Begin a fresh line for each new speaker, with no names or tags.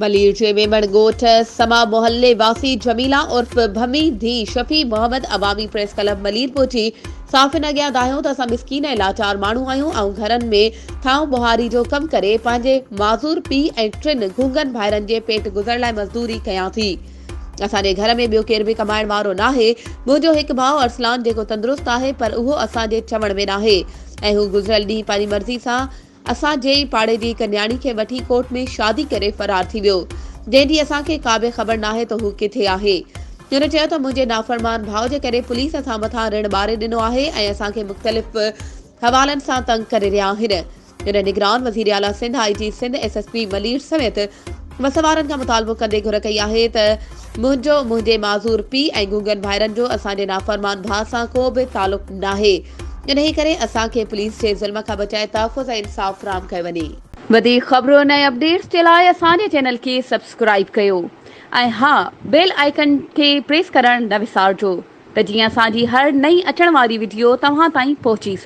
मलीर जे मेमण ॻोठ समा मोहल्ले वासी जमीला उर्फ भमी धी शफी मोहम्मद अवामी प्रेस क्लब मलीर पहुची साफ़िन अॻियां दाहियो त असां मिसकीन ऐं लाचार माण्हू आहियूं ऐं घरनि में थांव बुहारी जो कमु करे पंहिंजे माज़ूर पीउ ऐं टिनि गूंगनि भाइरनि जे पेट गुज़रण लाइ मज़दूरी कयां थी। असांजे घर में ॿियो केर बि कमाइण वारो नाहे। मुंहिंजो हिकु भाउ अरसलान जेको तंदुरुस्त आहे पर उहो असांजे चवण में नाहे ऐं हू गुज़िरियल ॾींहुं पंहिंजी मर्ज़ी सां असांजे ई पाड़े जी हिकु न्याणी खे वठी कोर्ट में शादी करे फरार थी वियो। जंहिं ॾींहुं असांखे का बि ख़बर नाहे त हू किथे आहे। हुन चयो त मुंहिंजे नाफ़रमान भाउ जे करे पुलिस असां मथां ऋण ॿारे ॾिनो आहे ऐं असांखे मुख़्तलिफ़ हवालनि सां तंग करे रहिया आहिनि। हिन निगरान वज़ीर आला सिंध IG सिंध SSP मलीर समेत मसवारनि खां मुतालबो कंदे घुर कई आहे त मुंहिंजे माज़ूर पीउ ऐं गूंगन भाइरनि जो असांजे नाफ़रमान भाउ सां को बि तालुक़ नाहे। इन्ही करे असांखे पुलिस जे ज़ुल्म खां बचाए तहफ़्फ़ुज़ ऐं इंसाफ़ फ़राहम कयो वञे। वधीक ख़बरुनि ऐं अपडेट्स जे लाइ असांजे चैनल खे सब्सक्राइब कयो ऐं हा बेल आइकन खे प्रेस करणु न विसारिजो त जीअं असांजी हर नई अचण वारी वीडियो तव्हां ताईं पहुची सघे।